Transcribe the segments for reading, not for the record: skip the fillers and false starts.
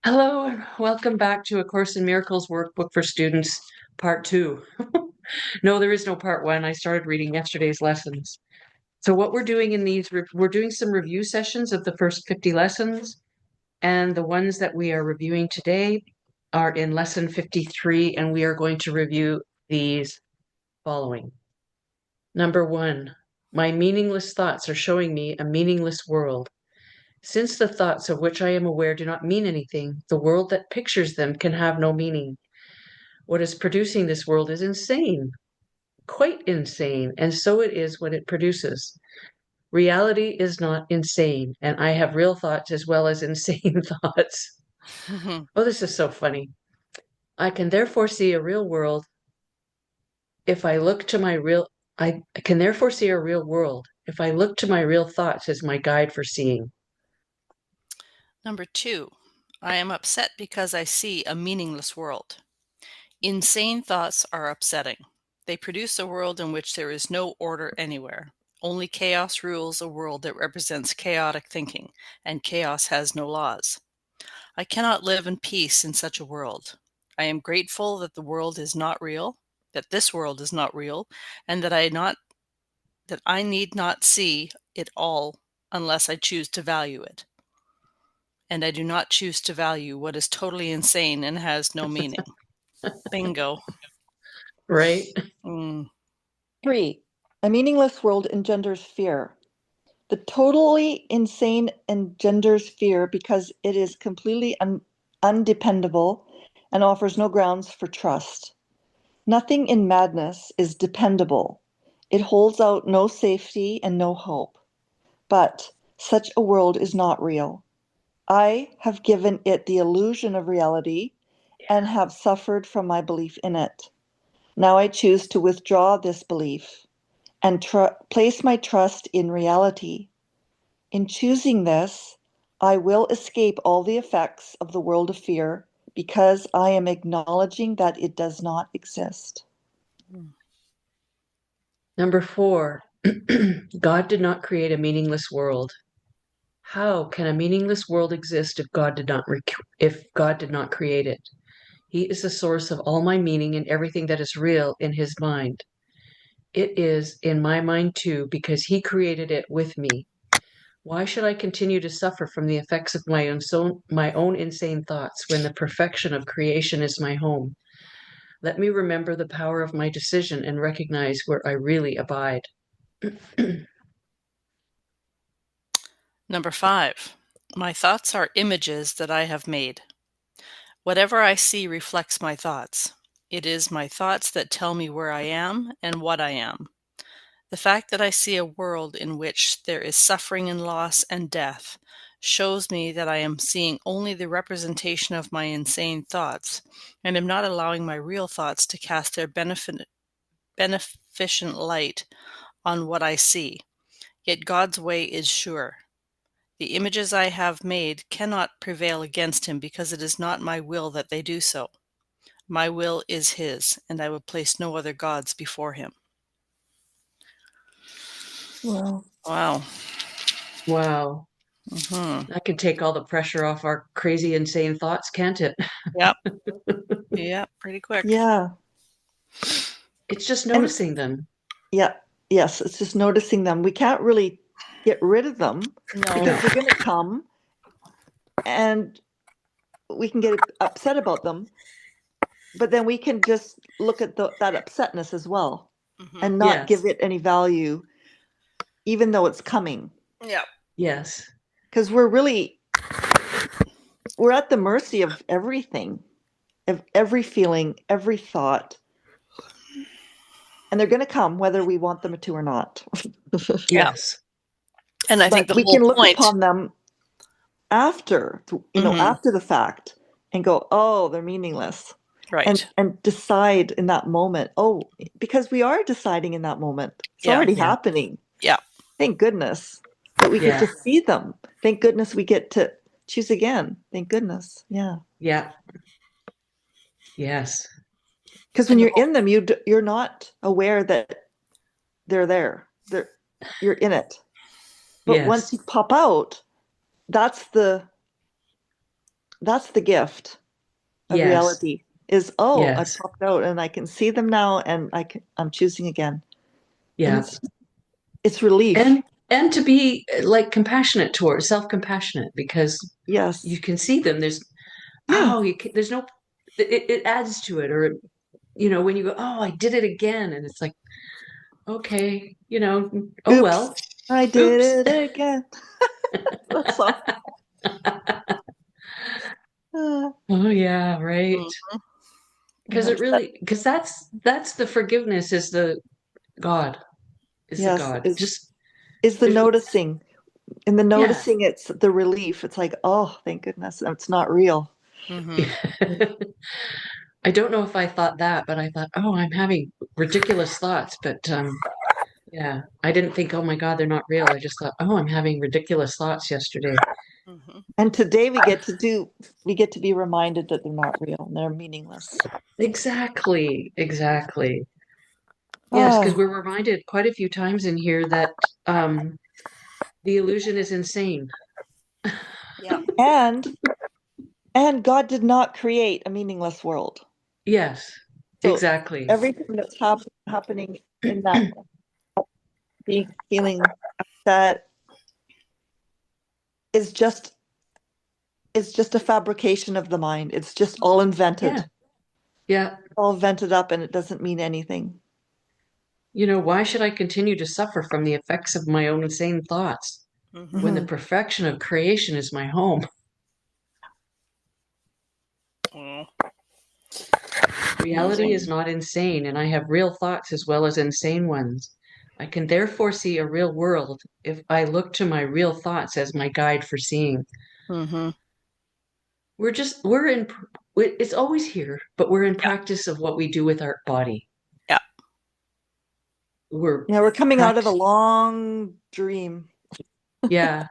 Hello and welcome back to A Course in Miracles workbook for students, part two. No, there is no part one. I started reading yesterday's lessons. So what we're doing in these, we're doing some review sessions of the first 50 lessons, and the ones that we are reviewing today are in lesson 53, and we are going to review these following. Number one, my meaningless thoughts are showing me a meaningless world. Since the thoughts of which I am aware do not mean anything, the world that pictures them can have no meaning. What is producing this world is insane, quite insane, and so it is what it produces. Reality is not insane, and I have real thoughts as well as insane thoughts. Oh, this is so funny. I can therefore see a real world if I look to my real I can therefore see a real world if I look to my real thoughts as my guide for seeing. Number 2, I am upset because I see a meaningless world. Insane thoughts are upsetting. They produce a world in which there is no order anywhere. Only chaos rules a world that represents chaotic thinking, and chaos has no laws. I cannot live in peace in such a world. I am grateful that the world is not real, that this world is not real, and that I need not see it all unless I choose to value it. And I do not choose to value what is totally insane and has no meaning. Bingo. Right? Mm. 3. A meaningless world engenders fear. The totally insane engenders fear because it is completely undependable and offers no grounds for trust. Nothing in madness is dependable. It holds out no safety and no hope. But such a world is not real. I have given it the illusion of reality and have suffered from my belief in it. Now I choose to withdraw this belief and place my trust in reality. In choosing this, I will escape all the effects of the world of fear because I am acknowledging that it does not exist. Number 4, God did not create a meaningless world. How can a meaningless world exist if God did not create it? He is the source of all my meaning and everything that is real in his mind. It is in my mind too, because he created it with me. Why should I continue to suffer from the effects of my own insane thoughts when the perfection of creation is my home? Let me remember the power of my decision and recognize where I really abide. Number 5, my thoughts are images that I have made. Whatever I see reflects my thoughts. It is my thoughts that tell me where I am and what I am. The fact that I see a world in which there is suffering and loss and death shows me that I am seeing only the representation of my insane thoughts and am not allowing my real thoughts to cast their beneficent light on what I see. Yet God's way is sure. The images I have made cannot prevail against him because it is not my will that they do so. My will is his, and I would place no other gods before him. Wow. Wow. Wow. Mm-hmm. That can take all the pressure off our crazy, insane thoughts, can't it? Yep. Yep. Pretty quick. Yeah. It's just And noticing them. yeah, yes, it's just noticing them. We can't really get rid of them No. because they're going to come and we can get upset about them. But then we can just look at that upsetness as well Mm-hmm. and not Yes. give it any value, even though it's coming. Yep. Yes. Because we're at the mercy of everything, of every feeling, every thought. And they're going to come whether we want them to or not. Yes. And I think But the we whole can look point. upon them after, after the fact and go, oh, they're meaningless. Right. And decide in that moment, oh, because we are deciding in that moment. It's Yeah. already Yeah. happening. Yeah. Thank goodness that we get Yeah. to see them. Thank goodness we get to choose again. Thank goodness. Yeah. Yeah. Yes. Because when And the you're whole, in them, you're not aware that they're there. You're in it. But Yes. once you pop out, that's the that's the gift of Yes, reality is, oh, I yes, popped out and I can see them now and I'm choosing again. And yeah. it's relief. And and to be like compassionate towards self-compassionate because you Yes. can see them. There's Yeah. there's no it adds to it or when you go, oh, I did it again, and it's like, okay, oh Oops. well, I did oops. it again. That's all. Uh, Oh yeah, right. Mm, Because that's the forgiveness is the God, is the yes, God. Just is the there's noticing. In the yeah. noticing, it's the relief. It's like, oh, thank goodness, it's not real. mhm. I don't know if I thought that, but I thought, oh, I'm having ridiculous thoughts. But yeah, I didn't think, oh my God, they're not real. I just thought, oh, I'm having ridiculous thoughts yesterday. Mhm. And today we get to be reminded that they're not real and they're meaningless. Exactly, exactly. Yes, because Oh, we're reminded quite a few times in here that um, the illusion is insane. Yeah. and God did not create a meaningless world. Yes, So exactly. everything that's happening in that being feeling that is just a fabrication of the mind. It's just all Yeah, invented, yeah. all invented up, and it doesn't mean anything. Why should I continue to suffer from the effects of my own insane thoughts Mhm. when the Hmm. perfection of creation is my home? Well, Reality is not insane, and I have real thoughts as well as insane ones. I can therefore see a real world if I look to my real thoughts as my guide for seeing. mhm. We're in, it's always here, but we're in Yeah. practice of what we do with our body. Yeah. We're Yeah, we're coming out of a practice, long dream. yeah,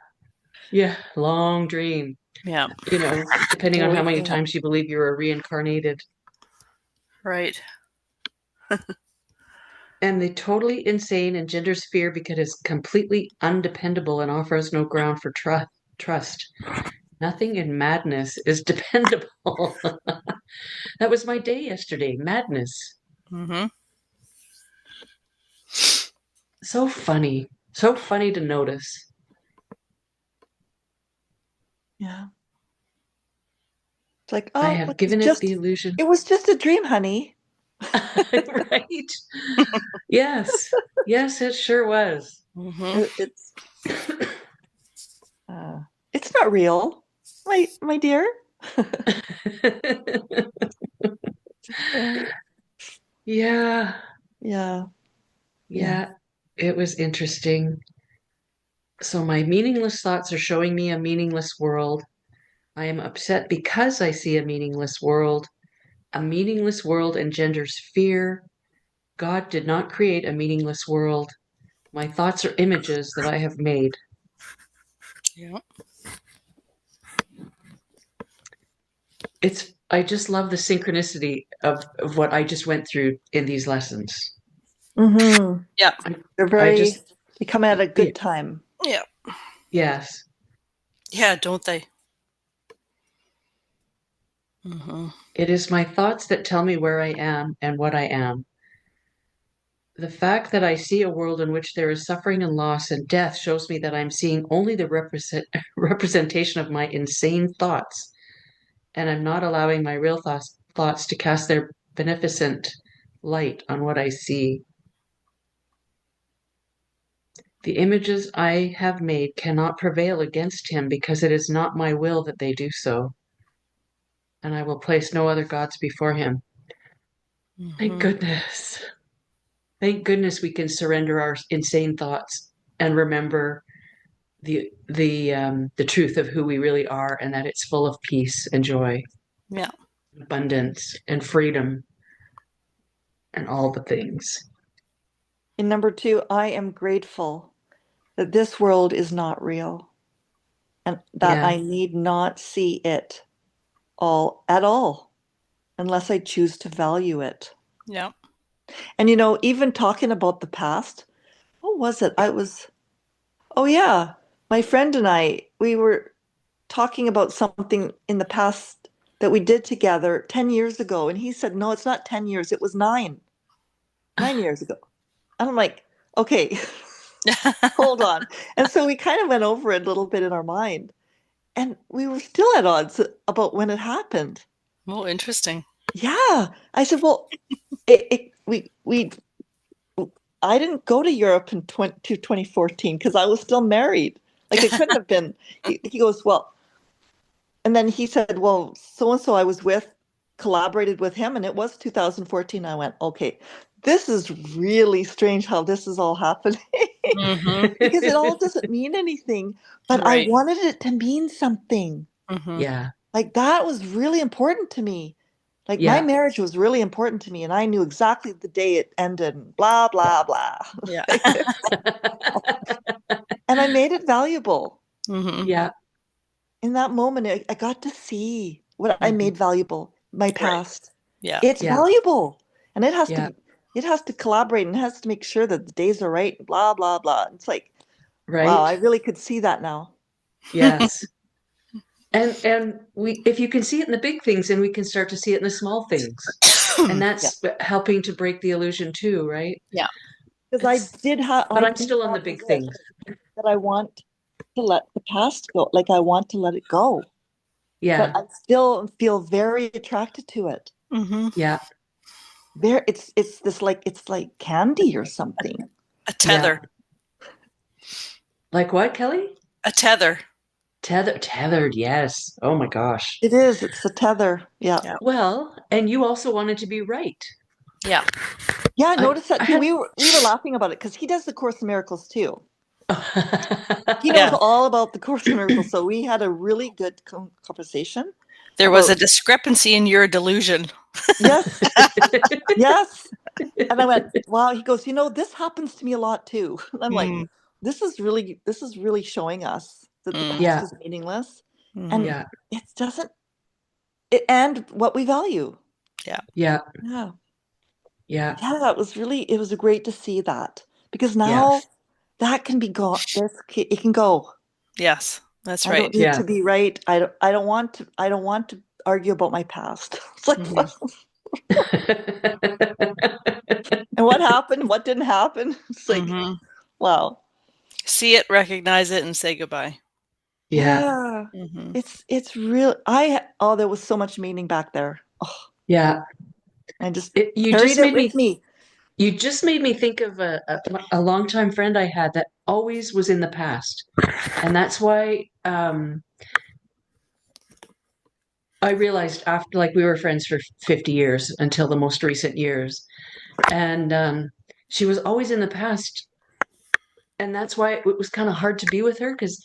yeah, long dream, Yeah. depending We're on how many waking up. times you believe you were reincarnated. Right. And the totally insane engenders fear because it's completely undependable and offers no ground for trust. Nothing in madness is dependable. That was my day yesterday. Madness. Mhm. So funny. So funny to notice. Yeah. It's like, I oh, have given it the illusion. it was just a dream, honey. Right? Yes. Yes, it sure was. Mhm. It, it's uh, it's not real, my dear. Yeah. Yeah, yeah. Yeah. It was interesting. So my meaningless thoughts are showing me a meaningless world. I am upset because I see a meaningless world. A meaningless world engenders fear. God did not create a meaningless world. My thoughts are images that I have made. Yeah. I just love the synchronicity of what I just went through in these lessons. Mm-hmm. Yeah. I, They're I just, they come at a yeah, good time. Yeah. yes. Yeah, don't they? Mhm. It is my thoughts that tell me where I am and what I am. The fact that I see a world in which there is suffering and loss and death shows me that I'm seeing only the representation of my insane thoughts, and I'm not allowing my real thoughts to cast their beneficent light on what I see. The images I have made cannot prevail against him because it is not my will that they do so, and I will place no other gods before him. Thank Mhm. goodness. Thank goodness we can surrender our insane thoughts and remember the truth of who we really are and that it's full of peace and joy, Yeah. abundance and freedom and all the things. In number two, I am grateful that this world is not real and that Yeah. I need not see it all at all unless I choose to value it. Yeah. And even talking about the past, what was it? Oh yeah, my friend and I, we were talking about something in the past that we did together 10 years ago. And he said, no, it's not 10 years. It was 9 years ago. And I'm like, okay, hold on. And so we kind of went over it a little bit in our mind. And we were still at odds about when it happened. Oh, interesting. Yeah. I said, well, I didn't go to Europe in 2014 because I was still married. Like it couldn't have been. He goes, well, and then he said, well, so and so I was with collaborated with him, and it was 2014. I went, okay, this is really strange how this is all happening Mm-hmm. because it all doesn't mean anything, but I Right. wanted it to mean something. Mm-hmm. Yeah. Like that was really important to me. Like my Yeah. marriage was really important to me, and I knew exactly the day it ended, and blah, blah, blah. Yeah. And I made it valuable. Mm-hmm. Yeah. In that moment, I got to see what I Mm-hmm. made valuable, my Right. past. Yeah. It's Yeah. valuable. And Yeah. it has to collaborate and it has to make sure that the days are right, blah, blah, blah. It's like, wow, I Right. really could see that now. Yes. And we, if you can see it in the big things, then we can start to see it in the small things. And Yeah. that's helping to break the illusion too, right? Yeah. Because But I I'm did still on the have the big wish things. that I want to let the past go. Like I want to let it go. But Yeah. I still feel very attracted to it. Mm-hmm. Yeah. It's like candy or something. A Yeah. tether. Like what, Kelly? A tether. Tethered, yes. Oh my gosh. It is, it's a tether. Yeah. Yeah. Well, and you also wanted to be right. Yeah. Yeah, I I noticed that I too. had We were laughing about it because he does the Course in Miracles too. He knows Yeah. all about the Course in Miracles, so we had a really good conversation There was a about discrepancy in your delusion. yes, yes. And I went, wow. He goes, this happens to me a lot too. And I'm like, Mm. this is really showing us that the Mm. past Yeah. is meaningless, Mm-hmm. and Yeah. it doesn't. And what we value. Yeah. Yeah. Yeah, Yeah. yeah. It was great to see that because Yeah. now that can be gone. It can go. Yes. That's I don't right. need Yeah. to be right. I don't want to. I don't want to argue about my past. It's like, Mm-hmm. and what happened? What didn't happen? It's like, Mm-hmm. wow. See it, recognize it, and say goodbye. Yeah. Yeah. Mm-hmm. It's real. There was so much meaning back there. Oh, Yeah. I just You carried just it made with me me. you just made me think of a longtime friend I had that always was in the past. And that's why I realized after, like, we were friends for 50 years until the most recent years. And she was always in the past. And that's why it was kind of hard to be with her because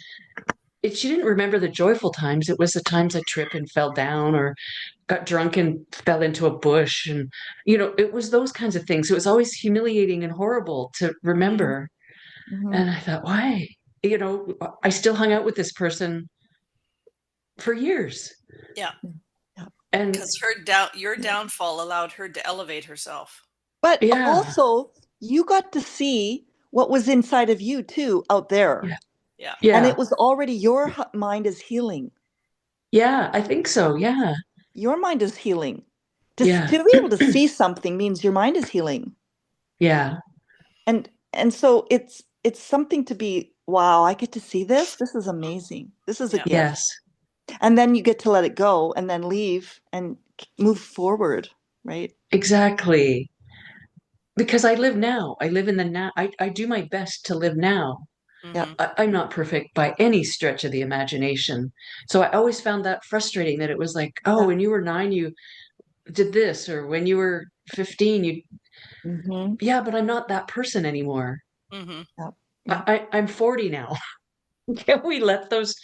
she didn't remember the joyful times. It was the times I tripped and fell down or got drunk and fell into a bush. And, it was those kinds of things. It was always humiliating and horrible to remember. Mhm. And I thought, why? I still hung out with this person for years. Yeah. Yeah. And Because your downfall allowed her to elevate herself. But yeah, also, you got to see what was inside of you too, out there, yeah, Yeah. and yeah, it was already your mind is healing. yeah, I think so. Yeah, Your mind is healing. yeah, To be able to see something means your mind is healing. yeah, And so it's something to be, wow, I get to see this. This is amazing. This is a Yeah. gift. yes, And then you get to let it go and then leave and move forward, right? exactly. Because I live now. I live in the now. I do my best to live now. Yeah. Mm-hmm. I'm not perfect by any stretch of the imagination. So I always found that frustrating that it was like, oh, Yeah. when you were 9, you did this, or when you were 15, Hmm. yeah, but I'm not that person anymore. Mm-hmm. Yeah. Yeah. I'm 40 now. Can we let those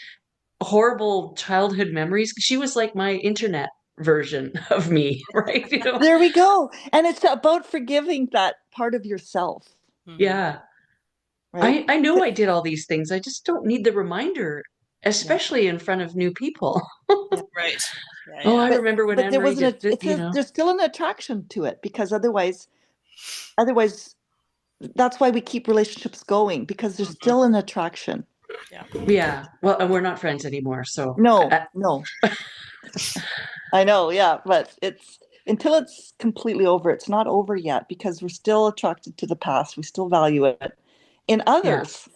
horrible childhood memories? She was like my internet version of me, right? There we go. And it's about forgiving that part of yourself, Mm-hmm. Yeah. right? I know I did all these things. I just don't need the reminder, Yeah. especially in front of new people. Yeah. Right. Yeah. Oh, I Yeah. remember when But Anne there Marie wasn't did, a, there's still an attraction to it because otherwise that's why we keep relationships going because there's Mm-hmm. still an attraction. Yeah. Yeah. Well, and we're not friends anymore. So No, no. I know, yeah, but it's until it's completely over, it's not over yet because we're still attracted to the past. We still value it in yeah. others.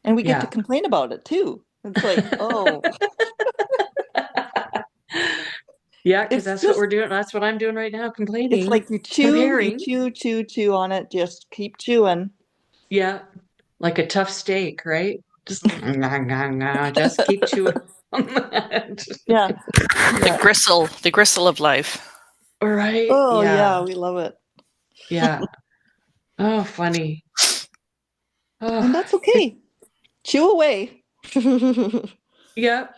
And we get to Yeah. complain about it too. It's like, oh, Yeah, because it's that's what just we're doing. That's what I'm doing right now, it's complaining, like you comparing. chew, chew, chew on it, just keep chewing. Yeah, like a tough steak, right? Just just keep chewing on that. Yeah, yeah. The gristle of life. Right? Oh yeah, Yeah. we love it. Yeah. Oh, funny. And Oh, that's okay. Chew away. yeah.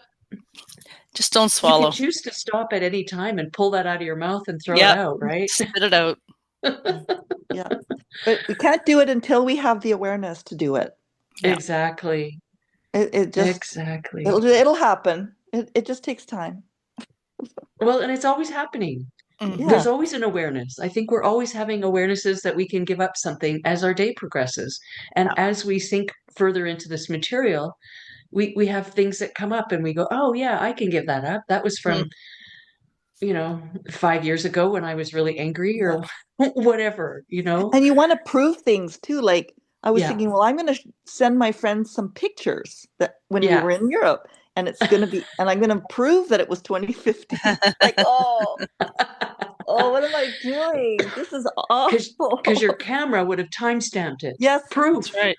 Just don't You can swallow. choose to stop at any time and pull that out of your mouth and throw it Yep. out, right? Spit it out. Yeah. But we can't do it until we have the awareness to do it. Yeah. Exactly. It just Exactly. it'll happen. It just takes time. Well, and it's always happening. Hmm. There's Yeah. always an awareness. I think we're always having awarenesses that we can give up something as our day progresses. And Yeah. as we sink further into this material, we have things that come up and we go, oh yeah, I can give that up. That was Mm. from, 5 years ago when I was really angry Yeah. or whatever. And you want to prove things too. Like I was Yeah. thinking, well, I'm going to send my friends some pictures that when we Yeah. were in Europe, and I'm going to prove that it was 2015. Like, oh, what am I doing? This is Because your awful. camera would have time stamped it. Yes, That's Proof. right.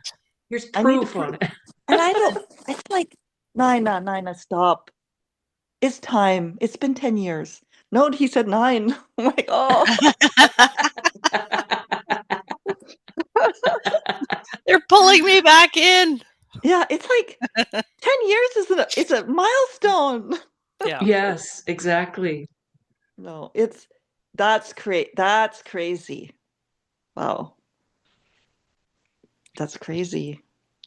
Here's I need to proof on prove. it. And I don't. It's like, Nina, Nina, stop. It's time. It's been 10 years. No, he said nine. I'm like, oh, They're pulling me back in. yeah. It's like 10 years is a milestone. Yeah. Yes, exactly. No, that's crazy. Wow, that's crazy.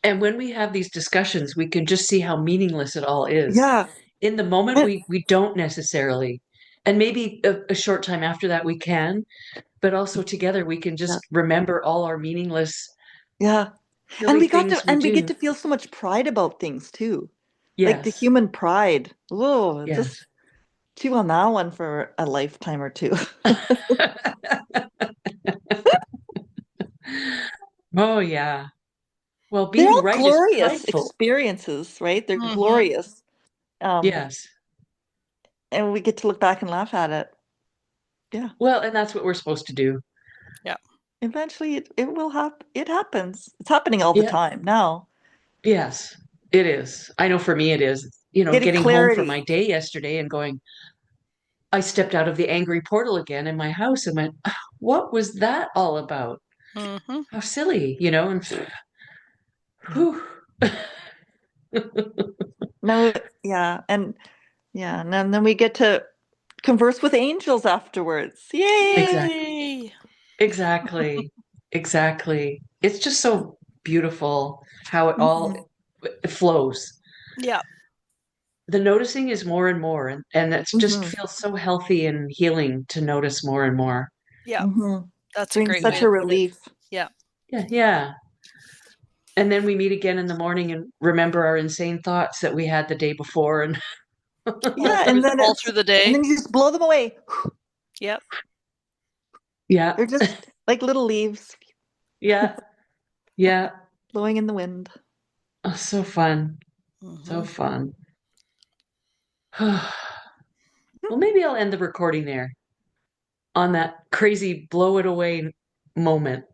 And when we have these discussions, we can just see how meaningless it all is. Yeah, In the moment, and we don't necessarily. And maybe a short time after that we can, but also together we can yeah, just remember all our meaningless, yeah. silly things we And we get do. to feel so much pride about things too. Like the Yes, human pride. Oh, yes. just chew on that one for a lifetime or two. Oh, yeah. Well, They're being all right is glorious prideful. experiences, right? They're Hmm. glorious. Um, Yes. and we get to look back and laugh at it. Yeah. Well, and that's what we're supposed to do. Yeah. Eventually it will happen. It happens. It's happening all the Yeah. time now. Yes, it is. I know for me it is. Getting Getting home from my clarity. day yesterday and going, I stepped out of the angry portal again in my house and went, "Ah, what was that all about? Hmm. How silly, and Yeah. whew. No, yeah. And then we get to converse with angels afterwards. Exactly. Yay! Yay. Exactly. Exactly. It's just so beautiful how it all Hmm. flows. Yeah. The noticing is more and more, and it's just Hmm. feels so healthy and healing to notice more and more. Yeah. Hmm. That's a Brings great way such to a put it. relief. Yeah. Yeah, yeah. And then we meet again in the morning and remember our insane thoughts that we had the day before and Yeah, All through the and day. then you just blow them away. Yep. yeah, They're just like little leaves yeah, yeah. blowing in the wind. Oh, so fun. So Hmm. fun. Well, maybe I'll end the recording there on that crazy blow it away moment.